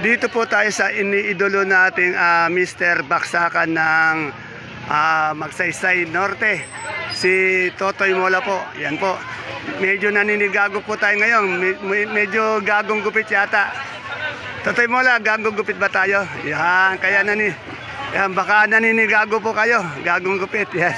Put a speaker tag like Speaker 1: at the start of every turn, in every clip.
Speaker 1: Dito po tayo sa iniidolo nating Mr. Baksakan ng Magsaysay Norte. Si Totoy Mola po. Yan po. Medyo naninigago po tayo ngayon. Medyo gagong gupit yata. Totoy Mola, gagong gupit ba tayo? Yan, kaya yan, baka naninigago po kayo. Gagong gupit, yan.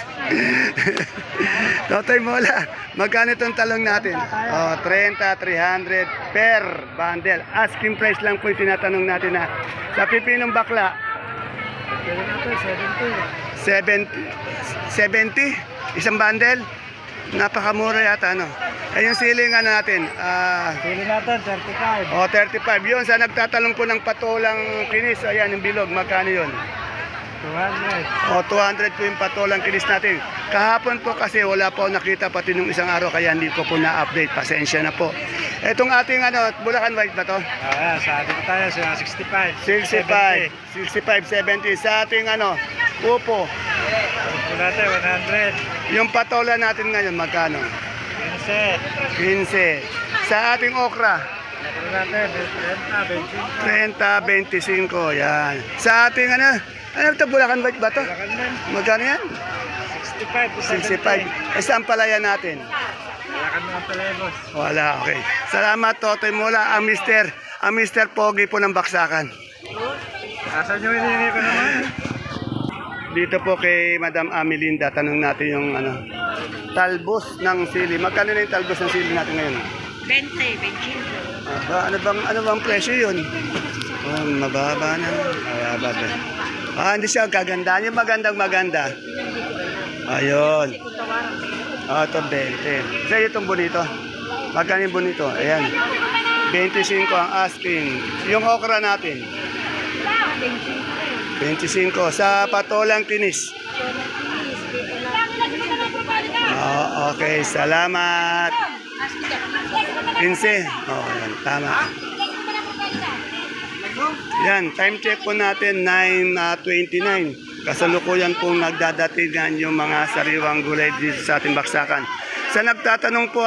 Speaker 1: Totoy Mola, magkano itong talong natin? 30, 300 per bundle. Asking price lang po yung tinatanong natin na. Sa pipinong bakla, 70. 70? Isang bundle? Napakamura yata, ano? Eh, yung siling natin?
Speaker 2: Pili natin, 35.
Speaker 1: 35. Yun, sa nagtatalong po ng patulang kinis, ayan, yung bilog, magkano yun?
Speaker 2: 200.
Speaker 1: 200 po yung patulang kinis natin. Kahapon po kasi wala po nakita pati nung isang araw, kaya hindi ko po na-update. Pasensya na po. Etong ating Bulacan White ba to?
Speaker 2: Sabi ko tayo, 65.
Speaker 1: 65, 70. Sa ating upo.
Speaker 2: Pili natin, 100.
Speaker 1: Yung patola natin ngayon, magkano?
Speaker 2: 15.
Speaker 1: 15. Sa ating okra?
Speaker 2: Pili natin, 30, 25.
Speaker 1: 30, 25. Yan. Sa ating ito, Bulacan White ba to? Magkano yan?
Speaker 2: 65.
Speaker 1: 65. Saan palaya natin?
Speaker 2: Bulacan mga pala, boss.
Speaker 1: Wala, okay. Salamat, Totoy Mola, ang Mr. Pogi po ng Baksakan.
Speaker 2: Asan nyo hinihingi ko naman?
Speaker 1: Dito po kay Madam Amelinda, tanong natin yung talbos ng sili. Magkano na yung talbos ng sili natin ngayon?
Speaker 3: 20, 25.
Speaker 1: Ano bang presyo yun? Mababa na. Mababa ba? Hindi siya gaganda. Yung maganda. Ayun. Ito 20. Sa iyo itong bonito. Magkano yung bonito? Ayan. 25 ang asking. Yung okra natin. 25. Sa patolang kinis. Okay. Salamat. 15. Yan. Tama. Yan, time check po natin 9:29. Kasalukuyan pong nagdadatingan yung mga sariwang gulay dito sa ating Baksakan. Sa nagtatanong po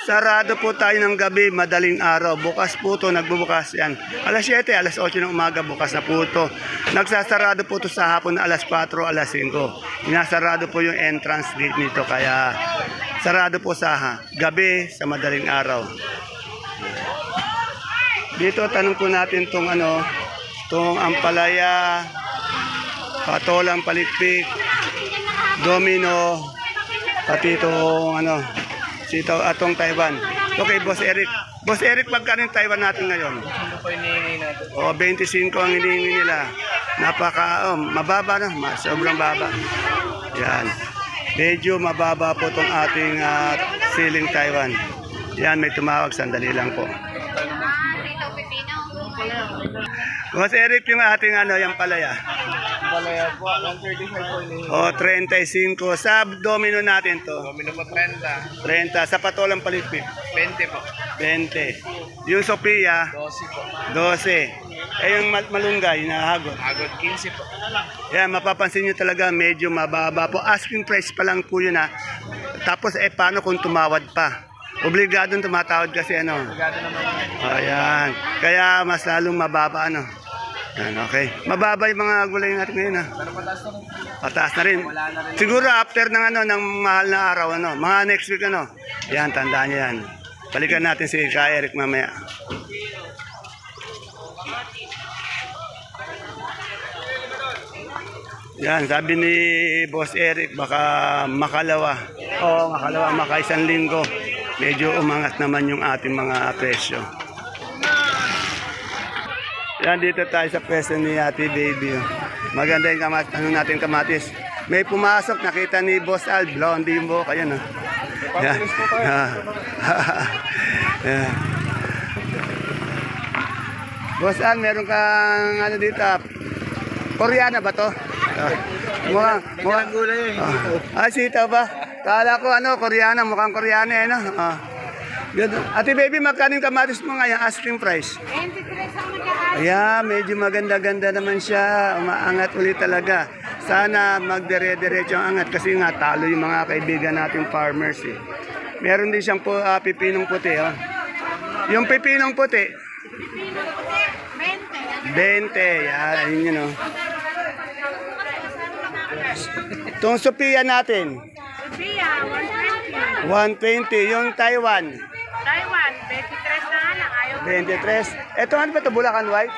Speaker 1: sarado po tayo ng gabi, madaling araw. Bukas po to, nagbubukas yan. Alas 7, alas 8 ng umaga, bukas na po to. Nagsasarado po to sa hapon na alas 4, alas 5. Inasarado po yung entrance gate nito, kaya sarado po sa gabi, sa madaling araw. Dito tanong po natin tong ampalaya, patolang palikpik, domino, pati itong sitaw atong Taiwan. Okay, Boss Eric. Boss Eric, magkano yung Taiwan natin ngayon?
Speaker 2: Ano po hinihingi natin?
Speaker 1: 25 ang hinihingi nila. Mababa na, sobrang baba. Yan. Medyo mababa po itong ating siling Taiwan. Yan, may tumawag, sandali lang po. Boss Eric, yung ating yung palaya.
Speaker 2: Palaya po, 135 po hinihingi.
Speaker 1: 35. Sa domino natin to.
Speaker 2: Domino po 30.
Speaker 1: 30. Sa patolang palipik.
Speaker 2: 20 po.
Speaker 1: 20. Yung Sophia,
Speaker 2: 12 po.
Speaker 1: 12. Yung malunggay na hagod.
Speaker 2: Agad 15 po.
Speaker 1: Yan, mapapansin nyo talaga medyo mababa po. Asking price pa lang po yun Tapos paano kung tumawad pa? Obligadong tumatawad kasi
Speaker 2: Agad naman.
Speaker 1: Ayan. Kaya mas lalong mababa Yan, okay. Mababa yung mga gulay natin ngayon
Speaker 2: Pero pataas na rin.
Speaker 1: Pataas na rin.
Speaker 2: Wala na rin.
Speaker 1: Siguro after ng mahal na araw mga next week Yan, tandaan niyo yan. Balikan natin si Kay Eric mamaya. Yan, sabi ni Boss Eric, baka makalawa. Makalawa, maka 1 linggo. Medyo umangat naman yung ating mga presyo. Yan, dito tayo sa presyo ni Ate Baby. Maganda yung natin kamatis. May pumasok, nakita ni Boss Al, blondie yung buhok. Ayan, Yan. Yan. Boss Al, meron kang dito. Koreana ba to? Mukhang
Speaker 2: gulay
Speaker 1: sitaw ba? Kala ko Koreana, mukhang Koreana Ate Baby, magkano yung kamatis mo ngayon? Asking price?
Speaker 3: 23 sa magkaan.
Speaker 1: Ayan, medyo maganda-ganda naman siya. Umaangat ulit talaga. Sana magdire-diretso ang angat kasi nga talo yung mga kaibigan nating farmers Meron din siyang pipinong puti Yung pipinong puti,
Speaker 3: Pipino puti, 20.
Speaker 1: 20. Yan, ayun yun o. Itong Sophia natin,
Speaker 3: Sophia, 120.
Speaker 1: 120. Yung Taiwan,
Speaker 3: Taiwan, 23 na lang. Ayaw
Speaker 1: 23. Ito ano ba ito? Bulacan White?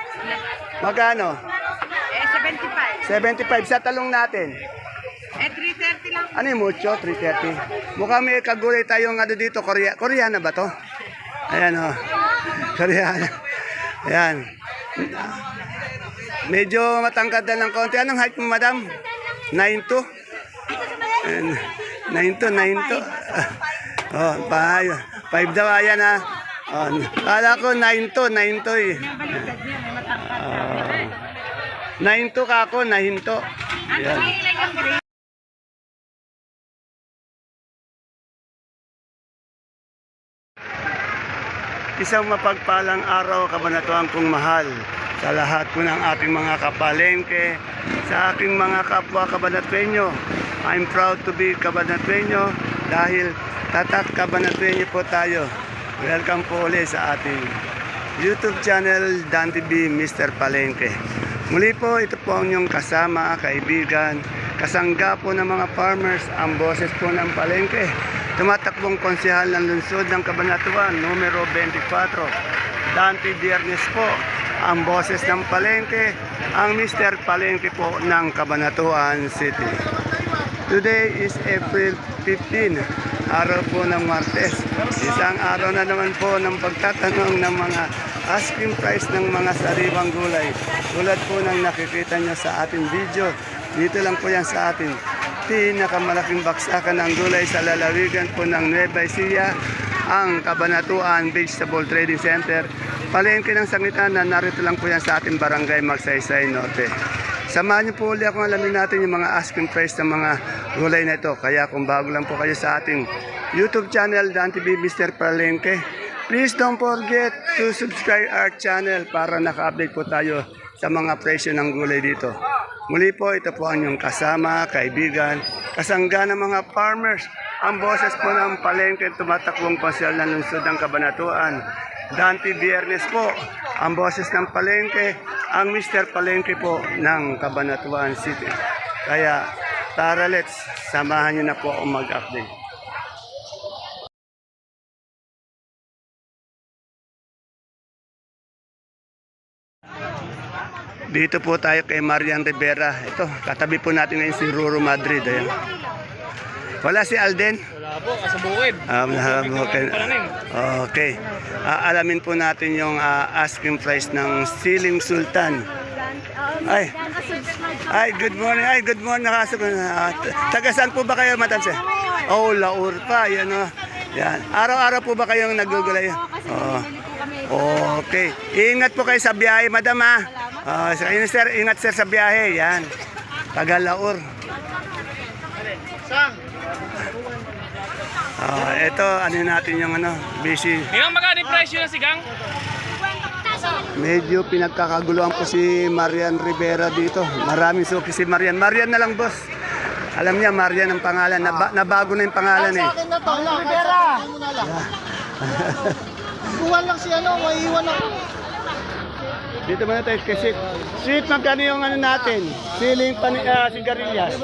Speaker 1: Magkano?
Speaker 3: 75.
Speaker 1: 75 sa talong natin.
Speaker 3: 330 lang.
Speaker 1: Ano yung mucho? 330. Mukhang may kagulay tayong ano dito. Koreana ba to? Ayan o. Koreana. Ayan. Medyo matangkad na ng konti. Anong height mo, madam? 9'2"? 9'2". Oh, 5 daw. Ayan ha. Oh, kala ko 9'2", 9'2" eh. 9'2" ka ako, 9'2". Ayan. Isang mapagpalang araw, kabanatuan kong mahal, sa lahat po ng ating mga kapalengke, sa aking mga kapwa kabanatwenyo. I'm proud to be kabanatwenyo dahil tatak kabanatwenyo po tayo. Welcome po ulit sa ating YouTube channel, Dan TV Mr. Palengke. Muli po, ito po ang inyong kasama, kaibigan, kasangga po ng mga farmers, ang boses po ng palengke. Tumatakbong konsehal ng lungsod ng Cabanatuan, numero 24. Dante Biernes po, ang boses ng palengke, ang Mr. Palengke po ng Cabanatuan City. Today is April 15, araw po ng Martes. Isang araw na naman po ng pagtatanong ng mga asking price ng mga sariwang gulay. Tulad po ng nakikita nyo sa ating video, dito lang po yan sa ating pinakamalaking baksakan ng gulay sa lalawigan po ng Nueva Ecija, ang Cabanatuan Vegetable Trading Center. Palengke ng sangitan na narito lang po yan sa ating barangay Magsaysay Norte. Samahan niyo po ulit akong alamin natin yung mga asking price ng mga gulay na ito. Kaya kung bago lang po kayo sa ating YouTube channel, Dan TV Mr. Palengke, please don't forget to subscribe our channel para naka-update po tayo sa mga presyo ng gulay dito. Muli po, ito po ang inyong kasama, kaibigan, kasangga ng mga farmers, ang boses po ng palengke, tumatakbong pasyal ng lungsod ng Cabanatuan. Dante Biernes po, ang boses ng palengke, ang Mr. Palengke po ng Cabanatuan City. Kaya, tara let's, samahan niyo na po akong mag-update. Dito po tayo kay Marian Rivera. Ito, katabi po natin ngayon si Ruro Madrid. Ayan. Wala si Alden?
Speaker 2: Wala po, kasabukid.
Speaker 1: Okay. Alamin po natin yung asking price ng Siling Sultan. Ay, good morning. Ay, good morning. Taga saan po ba kayo, Madam Sir? Oh, Laur pa. Yan o. Yan. Araw-araw po ba kayong nagugulay? Oh. Okay. Ingat po kayo sa biyahe, Madam ha. Sir, ingat sir sa biyahe. Yan. Taga Laur. Ito, ano natin yung busy.
Speaker 2: Ilang magkano yung presyo ng sigang?
Speaker 1: Medyo pinagkakaguluhan po si Marian Rivera dito. Maraming suki si Marian. Marian na lang, boss. Alam niya, Marian ang pangalan. Nabago na yung pangalan eh.
Speaker 4: Sa akin na to, Rivera. Kuwan lang si maiiwan ako.
Speaker 1: Dito muna tayo kasi sweet, magkano yung natin? Siling sigarilyas.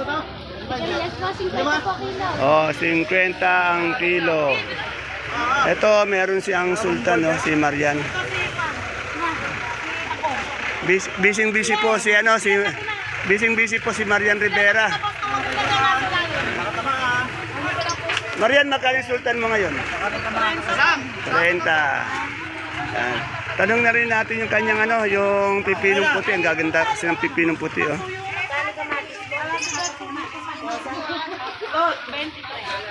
Speaker 3: Yes po, 50 po kilo.
Speaker 1: Oh, 50 ang kilo. Ito, meron siyang sultan, no, si Marian. Busy po si busy po si Marian Rivera. Marian, magkano yung sultan mo ngayon? 30. Yan. Tanong na rin natin yung kanyang yung pipinong puti. Ang gaganda kasi ng pipinong puti, oh.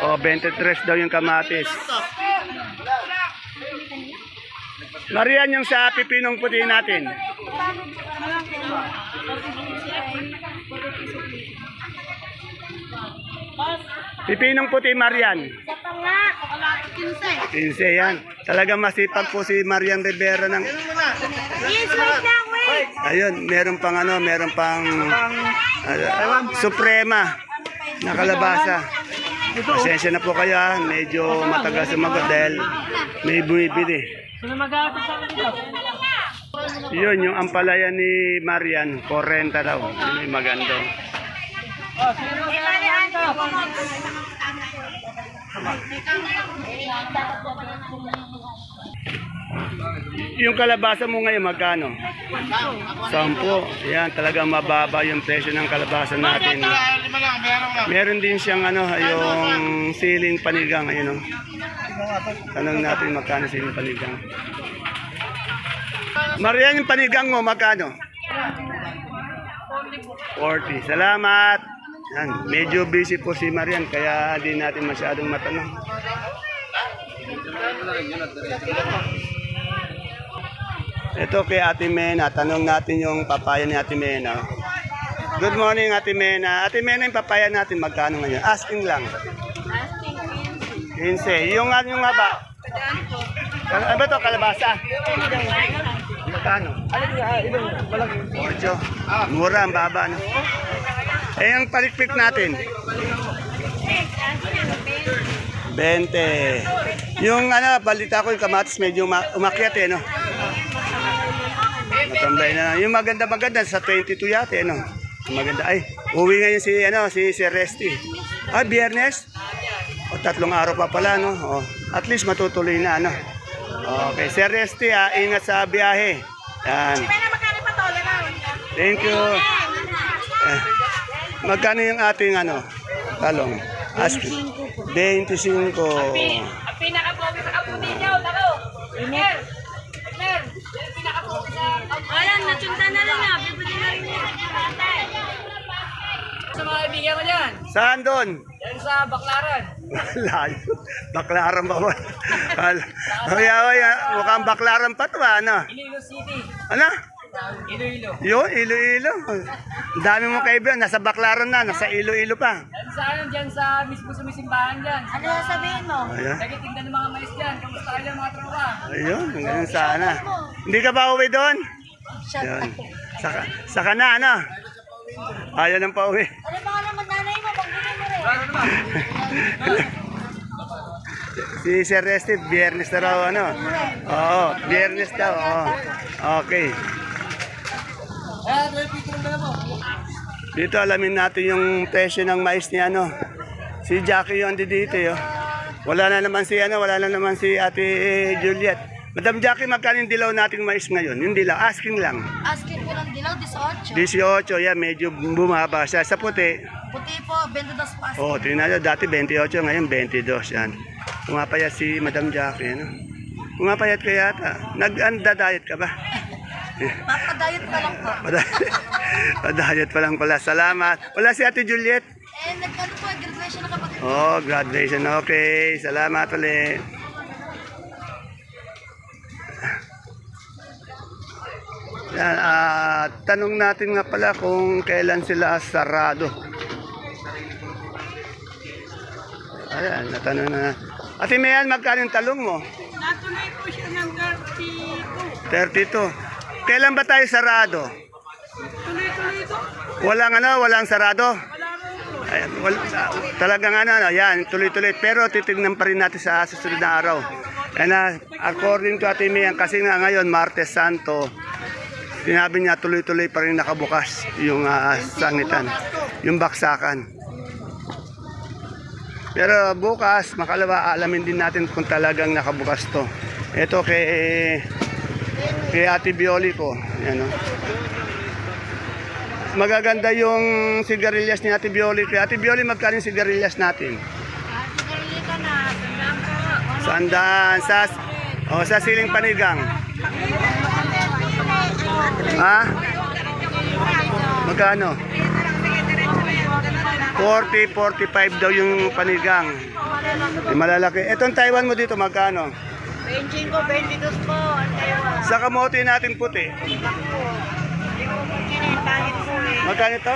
Speaker 1: Oh, 23 daw yung kamatis. Marian, yung sa pipinong puti natin. Pipinong puti, Marian. 15 yan. Talagang masipag po si Marian Rivera ng...
Speaker 3: Yes, wait lang, wait.
Speaker 1: Ayun, meron pang Suprema na kalabasa. Pasensya na po kayo ha. Medyo matagal sumagot dahil may bumibili. Yun, yung ampalaya ni Marian, 40 daw. Yun yung maganda. Yung kalabasa mo ngayon, magkano? 10. Yan, talagang mababa yung presyo ng kalabasa natin. Meron din siyang yung siling panigang. Ayun, tanong natin magkano siling panigang. Marian, yung panigang mo, magkano? 40. Salamat. Yan, medyo busy po si Marian, kaya di natin masyadong matanong. Ito kay Ate Mena, tanong natin yung papaya ni Ate Mena. Good morning, Ate Mena. Ate Mena, yung papaya natin magkano ngayon? Asking lang. 15. Yung haba? Ano ba ito? Kalabasa? Magkano? 8. Mura, ang baba. No? Eh, yung palikpik natin? 20. Yung balita ko yung kamatis medyo umakyat no? Matambay na lang. Yung maganda sa 22 yate, Maganda. Ay, uwi ngayon si Resti. Ah, Biyernes? O, 3 araw pa pala, no? O, at least matutuloy na, Okay, si Resti, ingat sa biyahe. Yan. Thank you. Magkano yung ating, talong? 25.
Speaker 3: Ang pinaka-pogi sa apo ninyo, tako. Iner. Ayan, natsunta na lang na. Bibili na rin niya.
Speaker 2: Sa mga kaibigan ko dyan.
Speaker 1: Saan doon?
Speaker 2: Yan sa Baklaran.
Speaker 1: Layo. Baklaran ba? Mukhang baklaran pa to,
Speaker 2: Iloilo City.
Speaker 1: Ano?
Speaker 2: Iloilo.
Speaker 1: Yun, Iloilo. Ang dami mong kaibigan. Nasa Baklaran na, nasa Iloilo pa.
Speaker 2: Yan sa dyan sa mismo sa simbahan dyan.
Speaker 3: Ano sasabihin mo?
Speaker 1: Ayan.
Speaker 2: Nagtitinda ng mga mais dyan. Kamusta kayo mga tropa?
Speaker 1: Ayun, ganun sana. Hindi ka ba uwi doon? Yun. Saka na, Ayaw nang pauwi.
Speaker 3: Ano ba naman nanay mo? Pagdili mo rin.
Speaker 1: Si Sir Resti, Biyernes na raw, Oo, Biyernes daw, Okay. Dito alamin natin yung presyo ng mais ni Si Jackie yung dito, Wala na naman si Ate Juliet. Madam Jackie, magkano yung dilaw nating mais ngayon? Yung dilaw, asking lang.
Speaker 3: Asking ko ng dilaw, 18.
Speaker 1: 18, yan, medyo bumaba siya. Sa puti,
Speaker 3: Puti po, 22 pa.
Speaker 1: tingnan nyo, dati 28, ngayon 22, yan. Pumapayat si Madam Jackie, Pumapayat ka yata. Nag-diet ka ba?
Speaker 3: Papadayot pa lang po.
Speaker 1: Diet pa lang pala. Salamat. Wala si Ate Juliet.
Speaker 3: Nagkano po, graduation na kapatid.
Speaker 1: Graduation. Okay. Salamat ulit. Yan, tanong natin nga pala kung kailan sila sarado. Ayan, natanong na. Ate Mayan, magkano yung talong mo?
Speaker 3: Natuloy po siya ng
Speaker 1: 32. Kailan ba tayo sarado?
Speaker 3: Tuloy-tuloy ito.
Speaker 1: Walang sarado? Ayan, talagang yan, tuloy-tuloy. Pero titignan pa rin natin sa susunod na araw. And according to Ate Mayan, kasi nga ngayon, Martes Santo, sinabi niya tuloy-tuloy pa rin nakabukas yung sangitan, yung baksakan. Pero bukas, makalawa, alamin din natin kung talagang nakabukas to. Ito kay Ate Bioli ko. Yan, Magaganda yung sigarilyas ni Ate Bioli. Kay Ate Bioli, magkano yung sigarilyas natin?
Speaker 3: Sigarilito na,
Speaker 1: Sandaan. Sa siling panigang. Ha? Magkano? 40, 45 daw yung panigang. Malalaki. Etong Taiwan mo dito, magkano?
Speaker 3: 25, 22 po.
Speaker 1: Sa kamote natin puti. Magkano ito?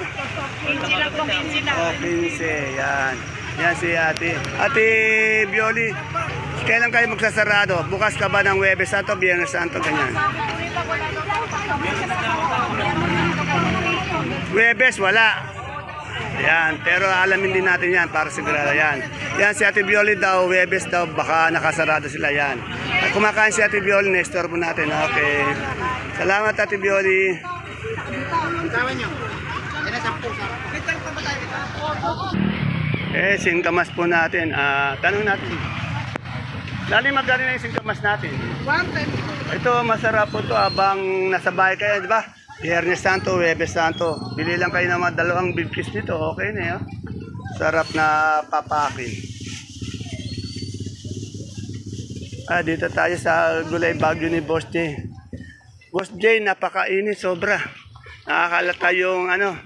Speaker 3: 15 lang po, 15 lang.
Speaker 1: 15. Yan. Yan si Ate Bioli. Kailan kayo magsasarado? Bukas ka ba ng Huwebes Santo, Biyernes Santo, ganyan? Huwebes, wala. Yan, pero alamin din natin yan para sigurado yan. Yan si Ate Bioli daw, Huwebes daw, baka nakasarado sila yan. At kumakain si Ate Bioli, Nestor po natin. Okay. Salamat Ate Bioli. Singkamas po natin. Tanong natin. Lali magkano na yung singkamas natin? 110. Ito, masarap po ito habang nasa bahay kayo, di ba? Biyernes Santo, Huwebes Santo. Bili lang kayo ng mga dalawang big piece nito. Okay na yun. Sarap na papakin. Dito tayo sa Gulay Bagyo ni Boss J. Boss J, napakainit, sobra. Nakakalata yung ano.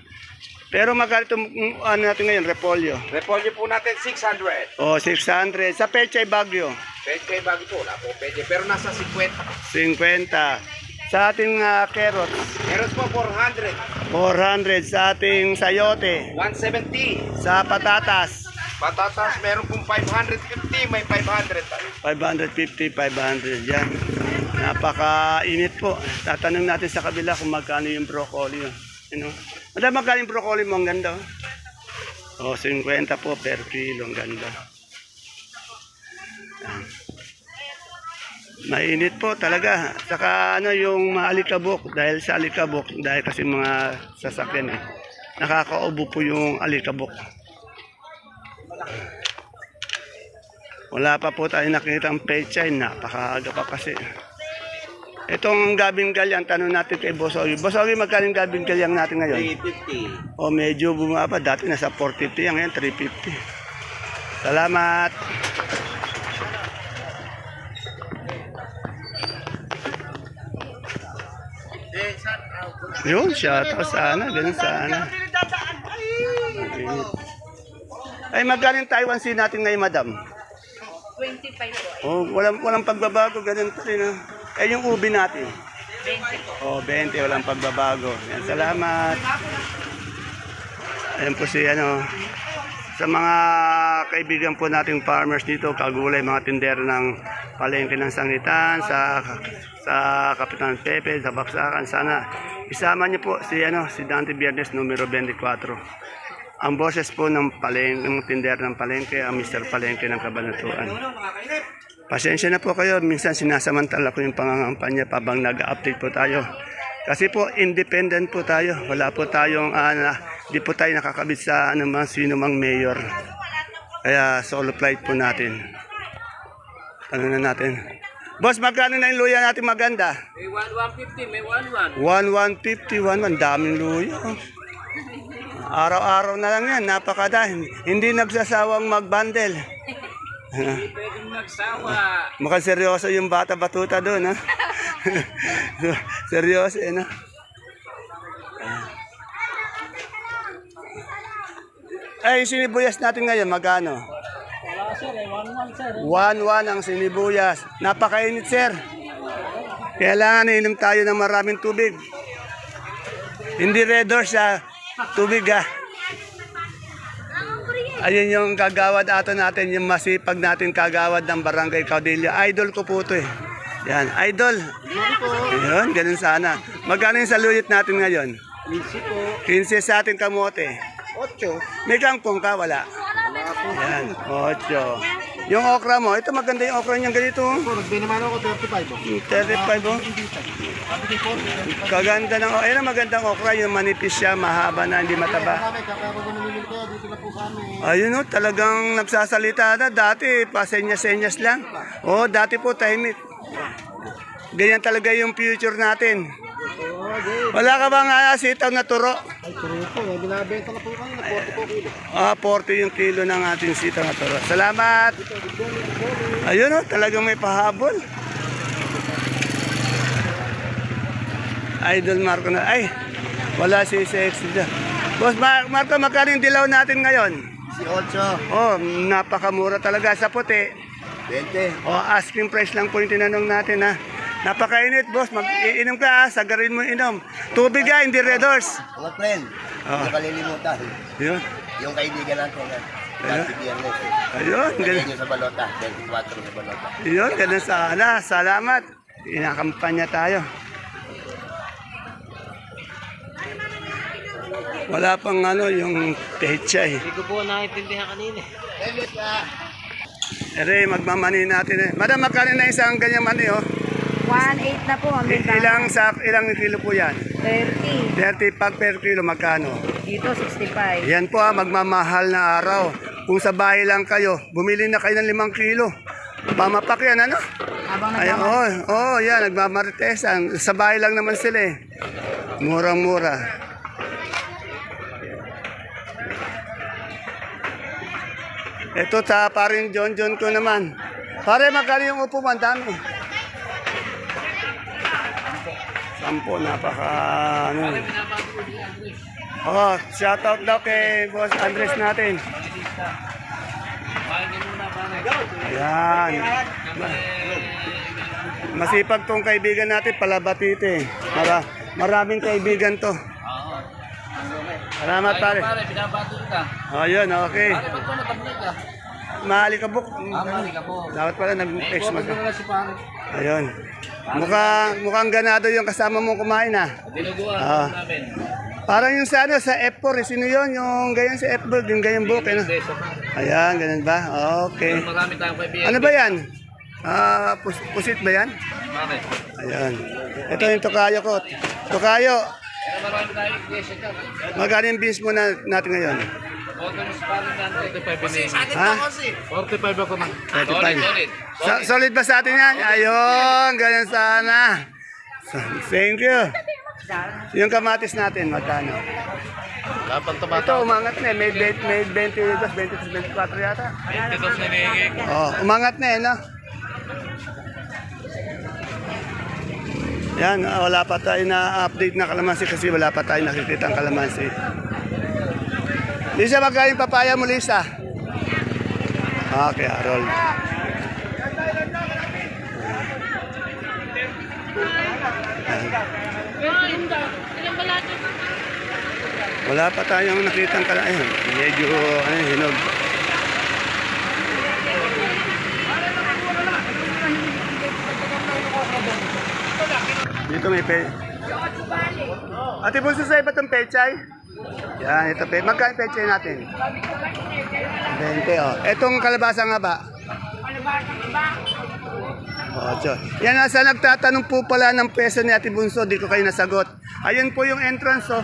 Speaker 1: Pero magkano itong ano natin ngayon, repolyo?
Speaker 5: Repolyo po natin 600.
Speaker 1: 600. Sa Pechay Bagyo?
Speaker 5: Pechay bago po, wala po pwede. Pero nasa 50.
Speaker 1: 50. Sa ating carrots?
Speaker 5: Meron po 400.
Speaker 1: 400. Sa ating sayote?
Speaker 5: 170.
Speaker 1: Sa patatas?
Speaker 5: Patatas, meron pong 550, may 500 tayo.
Speaker 1: 550, 500. Yan. Napakainit po. Tatanong natin sa kabila kung magkano yung broccoli. You know? Madam, magkano yung broccoli mo? Ang ganda. 50 po per kilo. Ang ganda. Yan. Mainit po talaga. Saka ano yung alikabok. Dahil sa alikabok, dahil kasi mga sasakyan nakakaubo po yung alikabok. Wala pa po tayo nakita ang pechay. Napakaaga pa kasi. Itong gabing galyang, tanong natin kay Boss Ogi. Boss Ogi, magkano yung gabing galyang natin ngayon?
Speaker 5: 350.
Speaker 1: Medyo bumaba. Dati nasa 450 yan, ngayon 350. Salamat. Yun, shoutout sana. Ganun sana. Ay, magkano yung Taiwan Sea natin ngayon, madam?
Speaker 3: 25 po.
Speaker 1: Walang pagbabago, ganun pa rin. Yung ubi natin.
Speaker 3: 20 po.
Speaker 1: 20, walang pagbabago. Yan, salamat. Ayan po si sa mga kaibigan po nating farmers dito, kagulay, mga tindero ng palengke ng sangitan, sa Kapitan Pepe, sa Baksakan. Sana isama niyo po si Dante Biernes numero 24. Ang boses po ng palengke, ng tindero ng palengke, ang Mr. Palengke ng Cabanatuan. Pasensya na po kayo, minsan sinasamantala ko yung pangangampanya pabang nag-update po tayo. Kasi po, independent po tayo. Wala po tayong, di po tayo nakakabit sa sino mang mayor. Kaya solo flight po natin. Tanong na natin. Boss, magkano na yung luya natin maganda?
Speaker 2: May 150, may 11.
Speaker 1: 1,150, 1,1. Daming luya. Araw-araw na lang yan, napakadahil. Hindi nagsasawang mag-bundle.
Speaker 2: Hindi pwedeng magsawa.
Speaker 1: Mukhang seryoso yung bata-batuta doon, ha? Seryoso, no? Ay, sinibuyas natin ngayon, magkano?
Speaker 2: Wala sir, 11 sir.
Speaker 1: 1,1 ang sinibuyas. Napakainit, sir. Kailangan inom tayo ng maraming tubig. Hindi red doors, tubig, ha? Ayun yung kagawad ato natin, yung masipag natin kagawad ng Barangay Caudillo. Idol ko po ito eh. Yan, idol. Yun, ganun sana. Magkano yung saluyot natin ngayon? 15 sa ating kamote.
Speaker 4: 8.
Speaker 1: May kangkong ka, wala? Yan, 8. Yung okra mo, ito maganda yung okra niyang ganito.
Speaker 4: Nagbili naman ako 35.
Speaker 1: 35 oh. Kaganda ng okra. Ayun ang magandang okra, yung manipis siya, mahaba na, hindi mataba.
Speaker 4: Kaya ako namimili kayo, dito na po sa amin.
Speaker 1: Ayun o, talagang nagsasalita na. Dati, pasenyas-senyas lang. Dati po tahimik. Ganyan talaga yung future natin. Wala ka bang sitaw na turo?
Speaker 4: Ay, turuto. Binabenta na po kayo. 40 po kilo.
Speaker 1: 40 yung kilo ng ating sitaw na turo. Salamat! Ayun o, talagang may pahabol. Idol Marco na. Ay, wala si Sexy dyan. Boss Marco, magkano yung dilaw natin ngayon?
Speaker 4: 18.
Speaker 1: Napakamura talaga sa puti.
Speaker 4: 20.
Speaker 1: Asking price lang po yung tinanong natin, ha. Napakainit, boss. Mag-iinom ka, ha. Sagarin mo inom. Tubig, ha, hindi red doors.
Speaker 6: Mga friend, hindi kalilimutan.
Speaker 1: Yun.
Speaker 6: Yung kaibigan natin na Dante Biernes.
Speaker 1: Ayun,
Speaker 6: Lagyan
Speaker 1: ganun.
Speaker 6: nyo sa balota, 24 sa balota.
Speaker 1: Yun, ganun sana. Salamat. Inakampanya tayo. Wala pang yung pechay.
Speaker 2: Hindi ko po naiintindihan kanina.
Speaker 1: Ere, magmamani natin eh. Madam, magkano na isang ganyang mani, oh?
Speaker 7: 1.8 na po ang benta.
Speaker 1: Ilang kilo po yan?
Speaker 7: 30.
Speaker 1: 30 pag per kilo, magkano?
Speaker 7: Dito 65.
Speaker 1: Yan po magmamahal na araw. Kung sa bahay lang kayo, bumili na kayo ng 5 kilo. Pamapak yan, ano?
Speaker 7: Habang
Speaker 1: Ay, yan, nagmamaritesan. Sa bahay lang naman sila eh. Murang-mura. Ito sa paring John ko naman. Pare, magkano yung upo mo? Ang dami. 10, napaka, ano. Oh, shoutout daw kay Boss Andres natin. Ayan. Masipag tong kaibigan natin, Palabatite. Maraming kaibigan to. Salamat pare.
Speaker 2: Pare, binabato ka.
Speaker 1: Oh, yun, okay.
Speaker 2: Pare, ba't ko natablag ka?
Speaker 1: Maalikabok.
Speaker 2: Mali ka po.
Speaker 1: Dapat pala nag-text
Speaker 2: Ipopos mo na si pare.
Speaker 1: Ayun. Mukhang ganado yung kasama mong kumain ah.
Speaker 2: Dinuguan
Speaker 1: Ah.
Speaker 2: namin.
Speaker 1: Parang yung sa F4, sino yun? Yung ganyan sa F4, yung ganyan book, ano?
Speaker 2: Beso pa.
Speaker 1: Ayan, ganun ba? Okay.
Speaker 2: Marami tayong kaibigan.
Speaker 1: Ano ba yan? Pusit ba yan?
Speaker 2: Pare.
Speaker 1: Ayan. Ito yung tokayo ko. Tokayo,
Speaker 2: Pero marami tayong iglesia ka.
Speaker 1: magkano yung beans mo natin ngayon?
Speaker 2: Order mo si pare na 45
Speaker 1: Ha?
Speaker 2: 45 ako na.
Speaker 1: 35. Solid ba sa atin yan? Ayun, ganyan sana. Thank you. Yung kamatis natin, magkano?
Speaker 2: Dapat
Speaker 1: Ito, umangat na eh. May 22, 24 yata.
Speaker 2: 22 na nangingig.
Speaker 1: Oh, umangat na eh, no? Yan, wala pa tayo na-update na kalamansi kasi wala pa tayo nakikita ang kalamansi. Lisa, magkano yung papaya mo, Lisa? Okay, Harold. Wala pa tayong nakitang kalamansi. Medyo, hinog. Dito may Ate Bunso, sa iba itong pechay? Yan, ito pe. Magkano pechay natin? 20, oh. Itong kalabasa nga ba? Ocho. Yan, nasa nagtatanong po pala ng peso ni Ate Bunso, di ko kayo nasagot. Ayun po yung entrance, oh.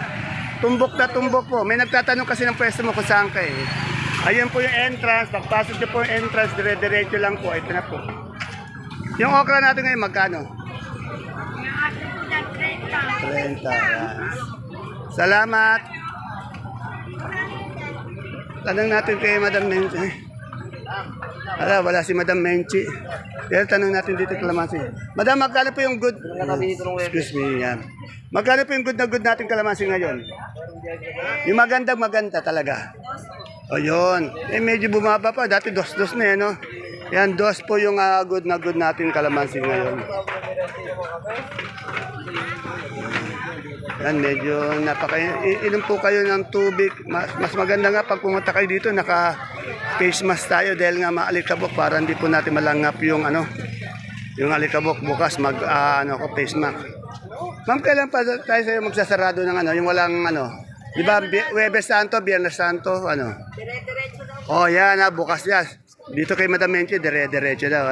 Speaker 1: Tumbok na tumbok po. May nagtatanong kasi ng peso mo kung saan ka eh. Ayun po yung entrance. Pagpasok niyo po yung entrance, dire-diretso lang po. Ito na po. Yung okra natin ngayon, magkano? 30. Yan. Salamat. Tanong natin kay Madam Menchi. Wala si Madam Menchi. Pero tanong natin dito kalamansi. Madam, magkano po yung good? Excuse me, yan. Magkano po yung good na good natin kalamansi ngayon? Yung maganda talaga. O yun. Eh medyo bumaba pa. Dati dos na yan, no? Yan, dos po yung good na good natin kalamansi ngayon. Yan, medyo inom po kayo ng tubig. Mas maganda nga pag pumunta kayo dito, naka-face mask tayo dahil nga maalikabok para hindi po natin malangap yung yung alikabok bukas face mask. Ma'am, kailan pa tayo sa'yo magsasarado ng yung walang di ba, Huwebes Santo, Biyernes Santo, Oh, yan bukas yan. Dito kay Madam Menchi, dire-diretso daw,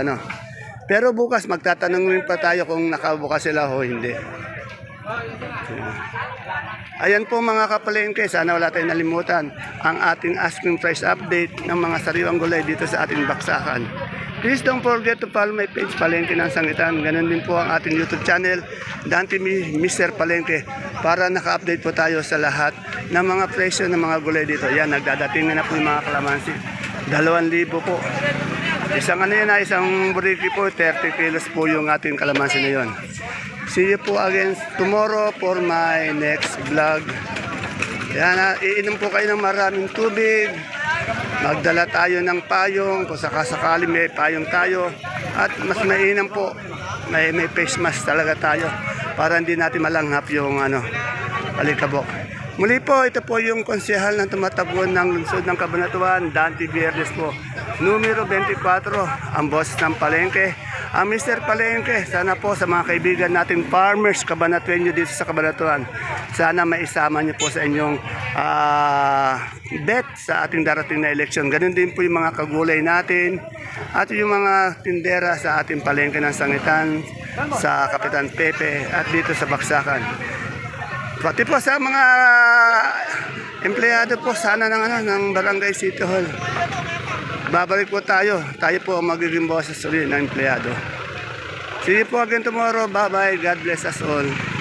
Speaker 1: Pero bukas, magtatanong rin pa tayo kung nakabukas sila o hindi. Ayan po mga kapalengke, sana wala tayong nalimutan ang ating asking price update ng mga sariwang gulay dito sa ating baksakan. Please don't forget to follow my page, Palengke ng Sangitan. Ganon din po ang ating YouTube channel, Dante Mr. Palengke, para naka-update po tayo sa lahat ng mga presyo ng mga gulay dito. Yan, nagdadating na po yung mga kalamansi. 2,000 po. Isang buriki po, 30 kilos po yung ating kalamansi na yun. See you po again tomorrow for my next vlog. Yan, iinom po kayo ng maraming tubig. Magdala tayo ng payong kung sakasakali may payong tayo. At mas mainam po, may face mask talaga tayo para hindi natin malanghap yung alikabok. Muli po, ito po yung konsehal na tumatabon ng lungsod ng Cabanatuan, Dante Viernes po. Numero 24, ang boss ng Palengke, ang Mr. Palengke. Sana po sa mga kaibigan nating farmers Cabanatueño dito sa Cabanatuan, sana maisama niyo po sa inyong bet sa ating darating na eleksyon. Ganun din po yung mga kagulay natin at yung mga tindera sa ating palengke ng Sangitan, sa Kapitan Pepe at dito sa Baksakan. Pati po sa mga empleyado po sana ng Barangay City Hall. Babalik po tayo. Tayo po ang magiging boses ulit ng empleyado. See you po again tomorrow. Bye-bye. God bless us all.